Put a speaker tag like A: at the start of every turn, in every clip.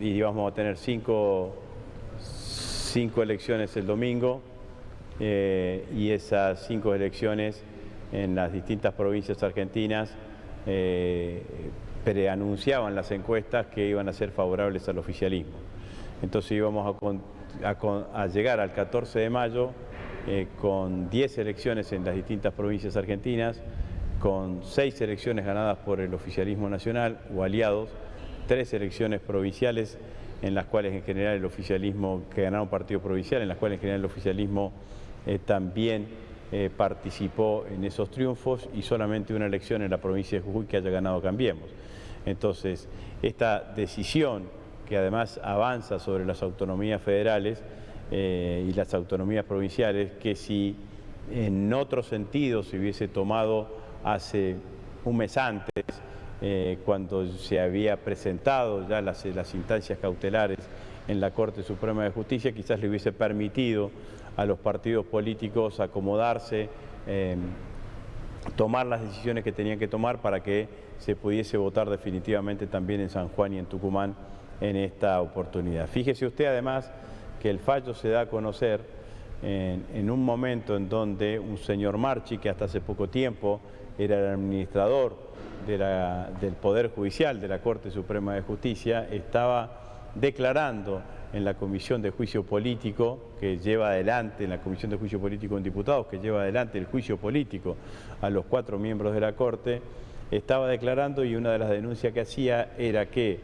A: y vamos a tener cinco elecciones el domingo, y esas 5 elecciones en las distintas provincias argentinas preanunciaban las encuestas que iban a ser favorables al oficialismo. Entonces íbamos a llegar al 14 de mayo con 10 elecciones en las distintas provincias argentinas, con 6 elecciones ganadas por el oficialismo nacional o aliados, 3 elecciones provinciales en las cuales en general el oficialismo, que ganaron partido provincial, en las cuales en general el oficialismo también participó en esos triunfos, y solamente una elección en la provincia de Jujuy que haya ganado Cambiemos. Entonces, esta decisión, que además avanza sobre las autonomías federales y las autonomías provinciales, que si en otro sentido se hubiese tomado hace un mes antes, cuando se había presentado ya las instancias cautelares en la Corte Suprema de Justicia, quizás le hubiese permitido a los partidos políticos acomodarse, tomar las decisiones que tenían que tomar para que se pudiese votar definitivamente también en San Juan y en Tucumán en esta oportunidad. Fíjese usted además que el fallo se da a conocer en un momento en donde un señor Marchi, que hasta hace poco tiempo era el administrador del Poder Judicial de la Corte Suprema de Justicia, estaba declarando en la Comisión de Juicio Político que lleva adelante, en la Comisión de Juicio Político en Diputados, que lleva adelante el juicio político a los 4 miembros de la Corte, estaba declarando, y una de las denuncias que hacía era que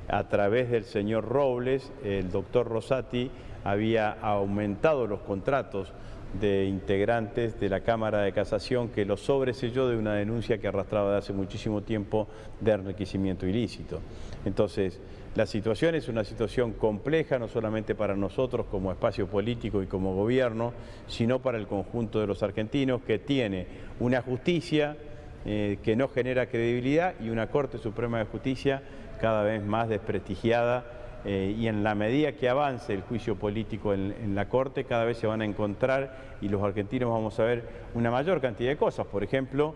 A: a través del señor Robles, el doctor Rosati había aumentado los contratos de integrantes de la Cámara de Casación, que lo sobreselló de una denuncia que arrastraba de hace muchísimo tiempo de enriquecimiento ilícito. Entonces, la situación es una situación compleja, no solamente para nosotros como espacio político y como gobierno, sino para el conjunto de los argentinos, que tiene una justicia que no genera credibilidad y una Corte Suprema de Justicia cada vez más desprestigiada, y en la medida que avance el juicio político en la Corte, cada vez se van a encontrar, y los argentinos vamos a ver una mayor cantidad de cosas. Por ejemplo,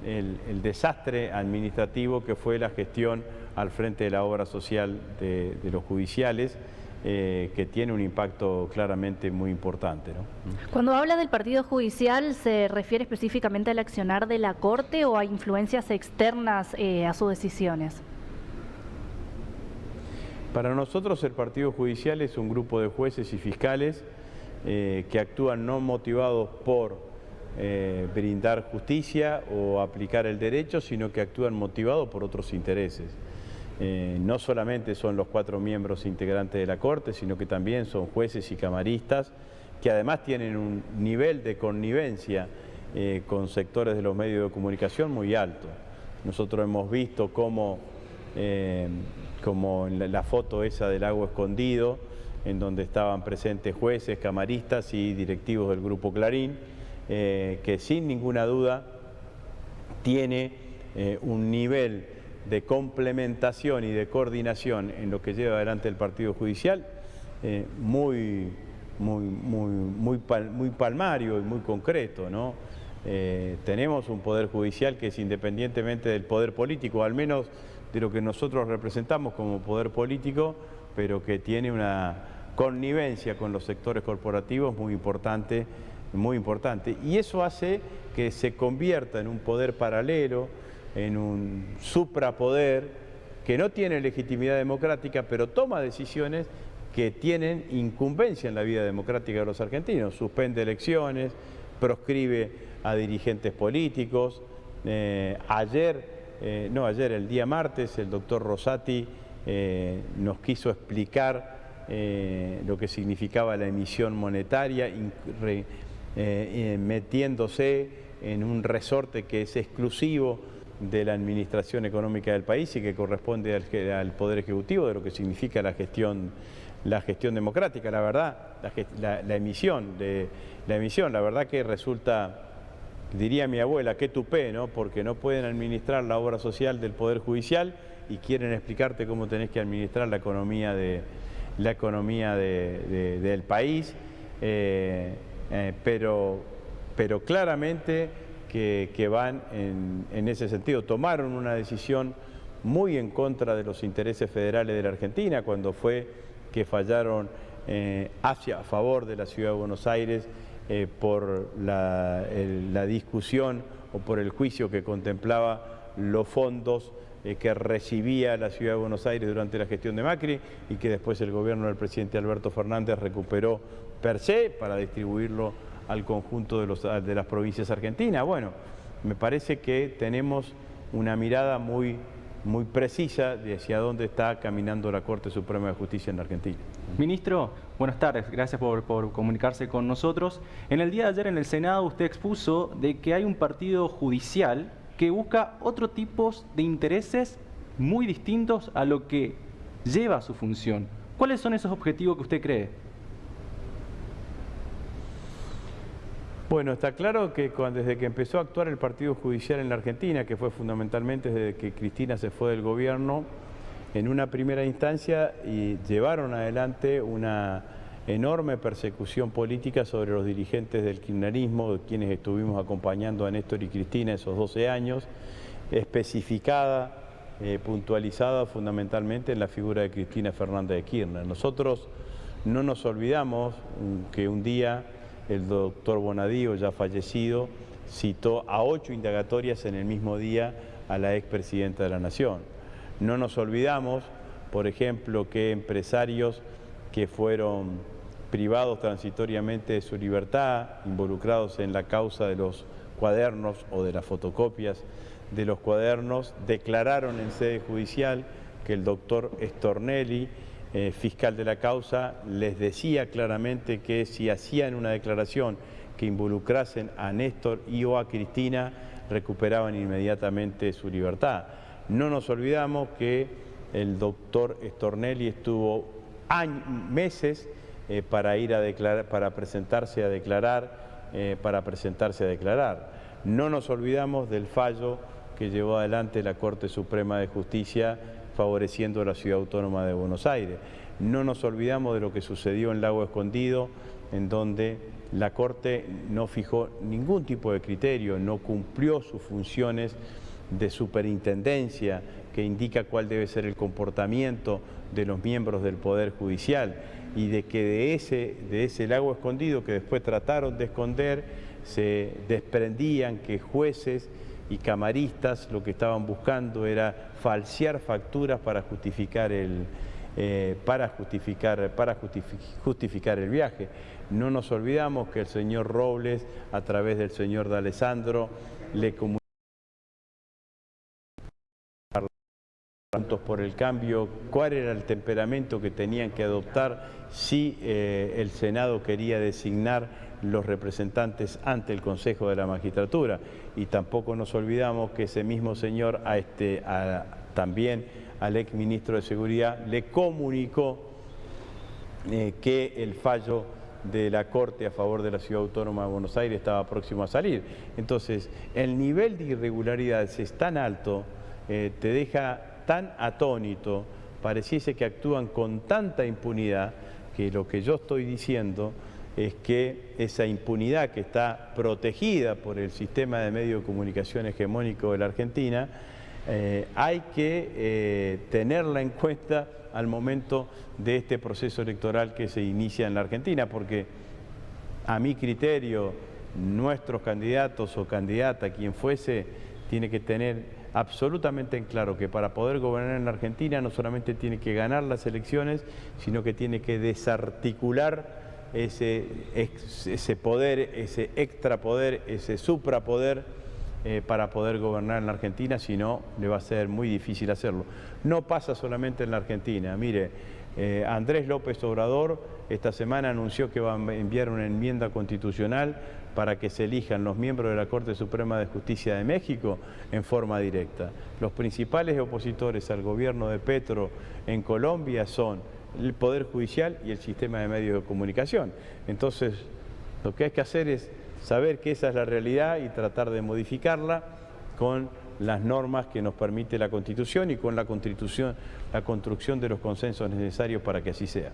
A: el desastre administrativo que fue la gestión al frente de la obra social de los judiciales, que tiene un impacto claramente muy importante, ¿no?
B: Cuando habla del partido judicial, ¿se refiere específicamente al accionar de la Corte o a influencias externas a sus decisiones?
A: Para nosotros el partido judicial es un grupo de jueces y fiscales que actúan no motivados por brindar justicia o aplicar el derecho, sino que actúan motivados por otros intereses. No solamente son los 4 miembros integrantes de la Corte, sino que también son jueces y camaristas que además tienen un nivel de connivencia con sectores de los medios de comunicación muy alto. Nosotros hemos visto cómo como en la foto esa del lago escondido, en donde estaban presentes jueces, camaristas y directivos del Grupo Clarín, que sin ninguna duda tiene un nivel de complementación y de coordinación en lo que lleva adelante el partido judicial muy palmario y muy concreto, ¿no? Tenemos un poder judicial que es independientemente del poder político, al menos de lo que nosotros representamos como poder político, pero que tiene una connivencia con los sectores corporativos muy importante, y eso hace que se convierta en un poder paralelo, en un suprapoder que no tiene legitimidad democrática, pero toma decisiones que tienen incumbencia en la vida democrática de los argentinos. Suspende elecciones, proscribe a dirigentes políticos. El día martes, el doctor Rosati nos quiso explicar lo que significaba la emisión monetaria, metiéndose en un resorte que es exclusivo de la administración económica del país y que corresponde al Poder Ejecutivo, de lo que significa la gestión democrática. La verdad, la emisión, la verdad que resulta, diría mi abuela, qué tupé, ¿no? Porque no pueden administrar la obra social del Poder Judicial y quieren explicarte cómo tenés que administrar la economía del país, pero claramente que van en ese sentido. Tomaron una decisión muy en contra de los intereses federales de la Argentina, cuando fue que fallaron a favor de la Ciudad de Buenos Aires por la discusión o por el juicio que contemplaba los fondos que recibía la Ciudad de Buenos Aires durante la gestión de Macri y que después el gobierno del presidente Alberto Fernández recuperó per se para distribuirlo al conjunto de las provincias argentinas. Bueno, me parece que tenemos una mirada muy precisa de hacia dónde está caminando la Corte Suprema de Justicia en la Argentina.
C: Ministro, buenas tardes, gracias por comunicarse con nosotros. En el día de ayer en el Senado usted expuso de que hay un partido judicial que busca otro tipo de intereses muy distintos a lo que lleva a su función. ¿Cuáles son esos objetivos que usted cree?
A: Bueno, está claro que desde que empezó a actuar el Partido Judicial en la Argentina, que fue fundamentalmente desde que Cristina se fue del gobierno, en una primera instancia llevaron adelante una enorme persecución política sobre los dirigentes del kirchnerismo, quienes estuvimos acompañando a Néstor y Cristina esos 12 años, especificada, puntualizada fundamentalmente en la figura de Cristina Fernández de Kirchner. Nosotros no nos olvidamos que un día el doctor Bonadío, ya fallecido, citó a 8 indagatorias en el mismo día a la expresidenta de la Nación. No nos olvidamos, por ejemplo, que empresarios que fueron privados transitoriamente de su libertad, involucrados en la causa de los cuadernos o de las fotocopias de los cuadernos, declararon en sede judicial que el doctor Stornelli, fiscal de la causa, les decía claramente que si hacían una declaración que involucrasen a Néstor y o a Cristina, recuperaban inmediatamente su libertad. No nos olvidamos que el doctor Stornelli estuvo meses para ir a declarar, para presentarse a declarar. No nos olvidamos del fallo que llevó adelante la Corte Suprema de Justicia favoreciendo a la Ciudad Autónoma de Buenos Aires. No nos olvidamos de lo que sucedió en Lago Escondido, en donde la Corte no fijó ningún tipo de criterio, no cumplió sus funciones de superintendencia que indica cuál debe ser el comportamiento de los miembros del Poder Judicial, y de que de ese Lago Escondido que después trataron de esconder, se desprendían que jueces y camaristas lo que estaban buscando era falsear facturas para justificar el viaje. No nos olvidamos que el señor Robles, a través del señor D'Alessandro, le comunicó Juntos por el Cambio cuál era el temperamento que tenían que adoptar si el Senado quería designar los representantes ante el Consejo de la Magistratura. Y tampoco nos olvidamos que ese mismo señor también al ex ministro de Seguridad le comunicó que el fallo de la Corte a favor de la Ciudad Autónoma de Buenos Aires estaba próximo a salir. Entonces, el nivel de irregularidades es tan alto, te deja tan atónito, pareciese que actúan con tanta impunidad, que lo que yo estoy diciendo es que esa impunidad que está protegida por el sistema de medios de comunicación hegemónico de la Argentina, hay que tenerla en cuenta al momento de este proceso electoral que se inicia en la Argentina, porque a mi criterio, nuestros candidatos o candidata, quien fuese, tiene que tener absolutamente en claro que para poder gobernar en la Argentina no solamente tiene que ganar las elecciones, sino que tiene que desarticular ese poder, ese extrapoder, ese suprapoder para poder gobernar en la Argentina, si no le va a ser muy difícil hacerlo. No pasa solamente en la Argentina. Mire, Andrés López Obrador esta semana anunció que va a enviar una enmienda constitucional para que se elijan los miembros de la Corte Suprema de Justicia de México en forma directa. Los principales opositores al gobierno de Petro en Colombia son el Poder Judicial y el sistema de medios de comunicación. Entonces, lo que hay que hacer es saber que esa es la realidad y tratar de modificarla con las normas que nos permite la Constitución y con la construcción de los consensos necesarios para que así sea.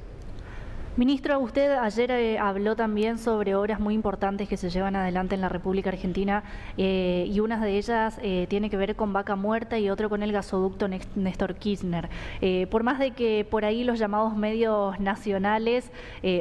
B: Ministro, usted ayer habló también sobre obras muy importantes que se llevan adelante en la República Argentina y una de ellas tiene que ver con Vaca Muerta y otro con el gasoducto Néstor Kirchner. Por más de que por ahí los llamados medios nacionales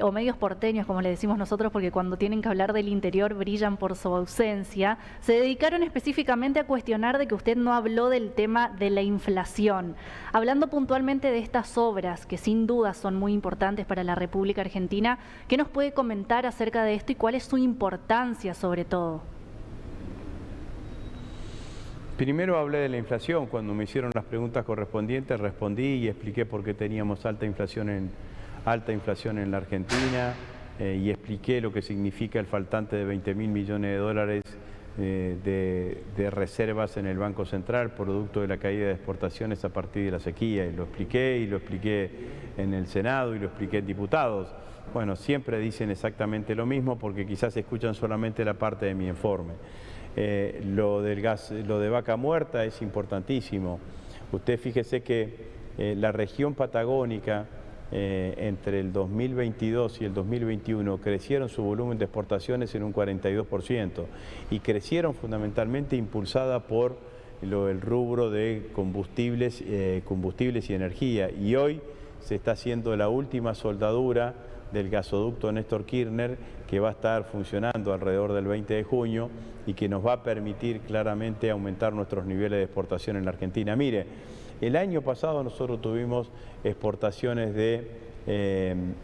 B: o medios porteños, como le decimos nosotros, porque cuando tienen que hablar del interior brillan por su ausencia, se dedicaron específicamente a cuestionar de que usted no habló del tema de la inflación. Hablando puntualmente de estas obras, que sin duda son muy importantes para la República Argentina, ¿qué nos puede comentar acerca de esto y cuál es su importancia sobre todo?
A: Primero hablé de la inflación. Cuando me hicieron las preguntas correspondientes respondí y expliqué por qué teníamos alta inflación en la Argentina y expliqué lo que significa el faltante de 20.000 millones de dólares de reservas en el Banco Central, producto de la caída de exportaciones a partir de la sequía. Y lo expliqué en el Senado y lo expliqué en diputados. Bueno, siempre dicen exactamente lo mismo porque quizás escuchan solamente la parte de mi informe. Lo de Vaca Muerta es importantísimo. Usted fíjese que la región patagónica entre el 2022 y el 2021 crecieron su volumen de exportaciones en un 42% y crecieron fundamentalmente impulsada por el rubro de combustibles y energía. Y hoy se está haciendo la última soldadura del gasoducto Néstor Kirchner, que va a estar funcionando alrededor del 20 de junio y que nos va a permitir claramente aumentar nuestros niveles de exportación en la Argentina. Mire, el año pasado nosotros tuvimos exportaciones de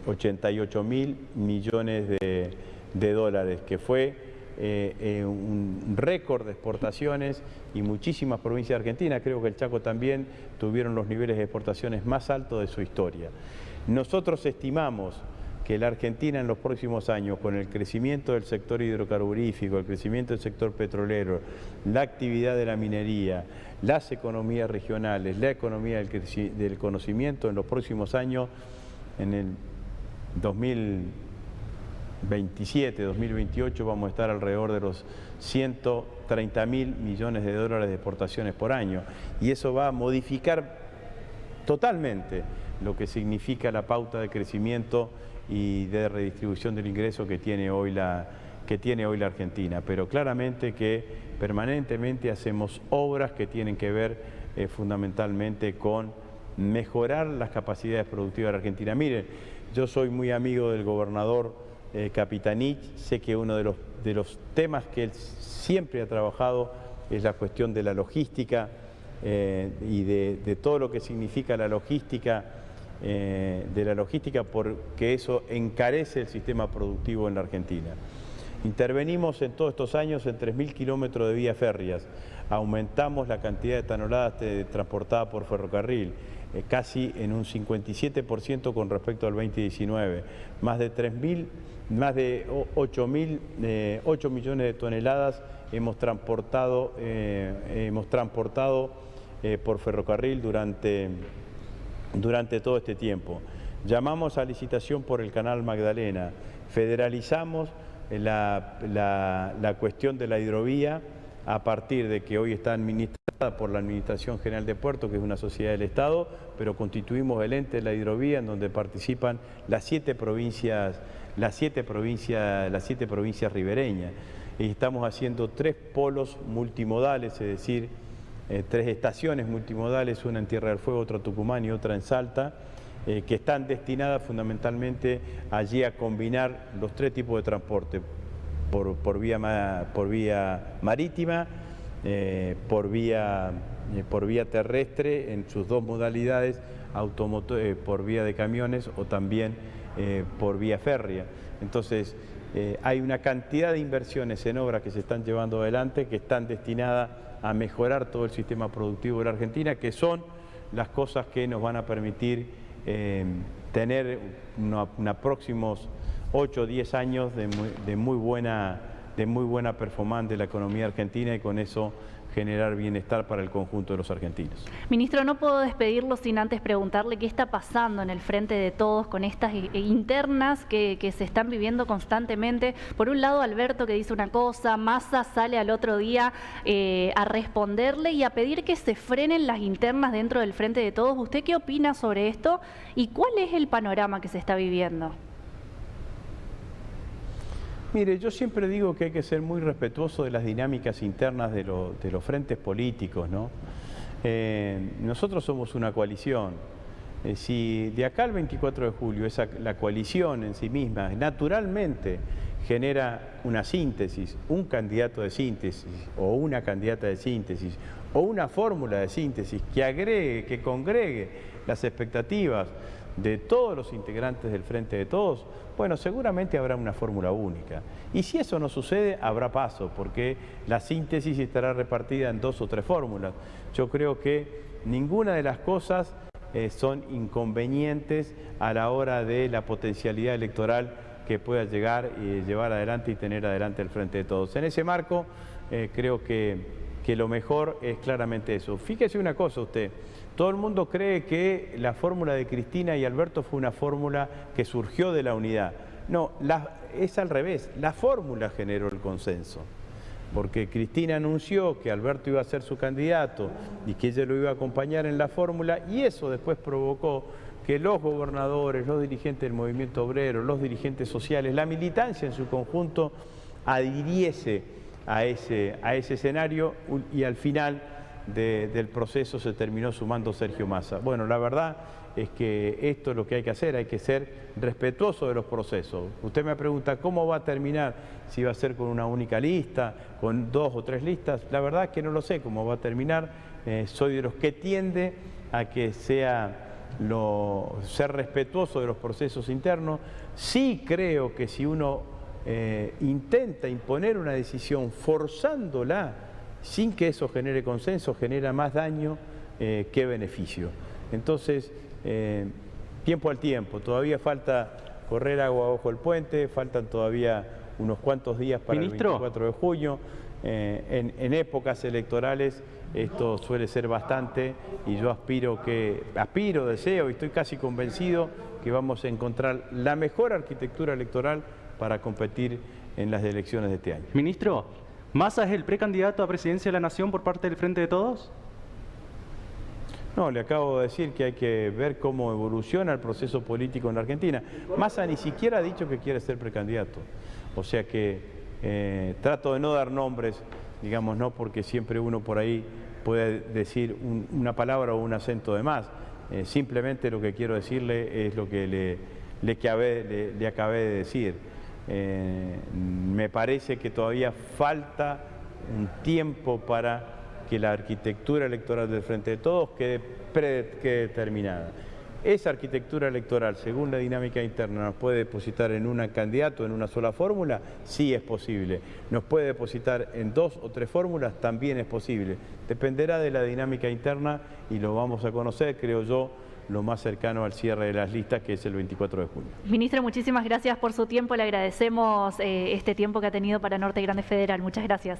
A: 88.000 millones de dólares, que fue un récord de exportaciones, y muchísimas provincias de Argentina, creo que el Chaco también, tuvieron los niveles de exportaciones más altos de su historia. Nosotros estimamos que la Argentina en los próximos años, con el crecimiento del sector hidrocarburífico, el crecimiento del sector petrolero, la actividad de la minería, las economías regionales, la economía del conocimiento, en los próximos años, en el 2027, 2028, vamos a estar alrededor de los 130.000 millones de dólares de exportaciones por año. Y eso va a modificar totalmente lo que significa la pauta de crecimiento y de redistribución del ingreso que tiene hoy la Argentina. Pero claramente que permanentemente hacemos obras que tienen que ver fundamentalmente con mejorar las capacidades productivas de la Argentina. Miren, yo soy muy amigo del gobernador Capitanich, sé que uno de los temas que él siempre ha trabajado es la cuestión de la logística y de todo lo que significa la logística, porque eso encarece el sistema productivo en la Argentina. Intervenimos en todos estos años en 3.000 kilómetros de vías férreas, aumentamos la cantidad de toneladas transportada por ferrocarril, casi en un 57% con respecto al 2019, más de 8 millones de toneladas hemos transportado por ferrocarril durante todo este tiempo. Llamamos a licitación por el Canal Magdalena, federalizamos la cuestión de la hidrovía a partir de que hoy está administrada por la Administración General de Puertos, que es una sociedad del Estado, pero constituimos el ente de la hidrovía en donde participan las 7 provincias ribereñas. Y estamos haciendo 3 polos multimodales, es decir, 3 estaciones multimodales, una en Tierra del Fuego, otra en Tucumán y otra en Salta, que están destinadas fundamentalmente allí a combinar los 3 tipos de transporte, por vía marítima, por vía terrestre en sus 2 modalidades, por vía de camiones o también por vía férrea. Entonces, hay una cantidad de inversiones en obras que se están llevando adelante que están destinadas a mejorar todo el sistema productivo de la Argentina, que son las cosas que nos van a permitir tener unos próximos 8 o 10 años de muy buena performance de la economía argentina y con eso generar bienestar para el conjunto de los argentinos.
B: Ministro, no puedo despedirlo sin antes preguntarle qué está pasando en el Frente de Todos con estas internas que se están viviendo constantemente. Por un lado, Alberto, que dice una cosa, Massa sale al otro día a responderle y a pedir que se frenen las internas dentro del Frente de Todos. ¿Usted qué opina sobre esto y cuál es el panorama que se está viviendo?
A: Mire, yo siempre digo que hay que ser muy respetuoso de las dinámicas internas de los frentes políticos, ¿no? Nosotros somos una coalición. Si de acá al 24 de julio la coalición en sí misma naturalmente genera una síntesis, un candidato de síntesis o una candidata de síntesis o una fórmula de síntesis que agregue, que congregue las expectativas de todos los integrantes del Frente de Todos, bueno, seguramente habrá una fórmula única. Y si eso no sucede, habrá paso, porque la síntesis estará repartida en 2 o 3 fórmulas. Yo creo que ninguna de las cosas son inconvenientes a la hora de la potencialidad electoral que pueda llegar y llevar adelante y tener adelante el Frente de Todos. En ese marco, creo que lo mejor es claramente eso. Fíjese una cosa usted, todo el mundo cree que la fórmula de Cristina y Alberto fue una fórmula que surgió de la unidad. No, es al revés, la fórmula generó el consenso. Porque Cristina anunció que Alberto iba a ser su candidato y que ella lo iba a acompañar en la fórmula, y eso después provocó que los gobernadores, los dirigentes del movimiento obrero, los dirigentes sociales, la militancia en su conjunto adhiriese a ese escenario, y al final del proceso se terminó sumando Sergio Massa. Bueno, la verdad es que esto es lo que hay que hacer, hay que ser respetuoso de los procesos. Usted me pregunta cómo va a terminar, si va a ser con una única lista, con 2 o 3 listas. La verdad es que no lo sé cómo va a terminar. Soy de los que tiende a que ser respetuoso de los procesos internos. Sí creo que si uno intenta imponer una decisión forzándola, sin que eso genere consenso, genera más daño que beneficio. Entonces, tiempo al tiempo, todavía falta correr agua bajo el puente, faltan todavía unos cuantos días para el 24 de junio. En épocas electorales esto suele ser bastante, y yo deseo y estoy casi convencido que vamos a encontrar la mejor arquitectura electoral para competir en las elecciones de este año.
C: Ministro, ¿Massa es el precandidato a presidencia de la Nación por parte del Frente de Todos?
A: No, le acabo de decir que hay que ver cómo evoluciona el proceso político en la Argentina. Massa ni siquiera ha dicho que quiere ser precandidato. O sea que trato de no dar nombres, digamos, no porque siempre uno por ahí puede decir una palabra o un acento de más. Simplemente lo que quiero decirle es lo que le acabé de decir. Me parece que todavía falta un tiempo para que la arquitectura electoral del Frente de Todos quede determinada. Esa arquitectura electoral, según la dinámica interna, nos puede depositar en un candidato, en una sola fórmula, sí es posible. Nos puede depositar en 2 o 3 fórmulas, también es posible. Dependerá de la dinámica interna y lo vamos a conocer, creo yo, lo más cercano al cierre de las listas, que es el 24 de junio.
B: Ministro, muchísimas gracias por su tiempo. Le agradecemos este tiempo que ha tenido para Norte Grande Federal. Muchas gracias.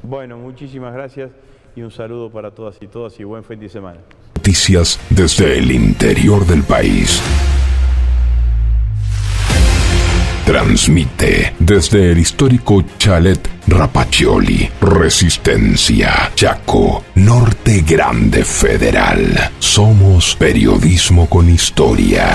A: Bueno, muchísimas gracias y un saludo para todas y todas y buen fin de semana.
D: Noticias desde el interior del país. Transmite desde el histórico Chalet Rapaccioli, Resistencia, Chaco, Norte Grande Federal. Somos periodismo con historia.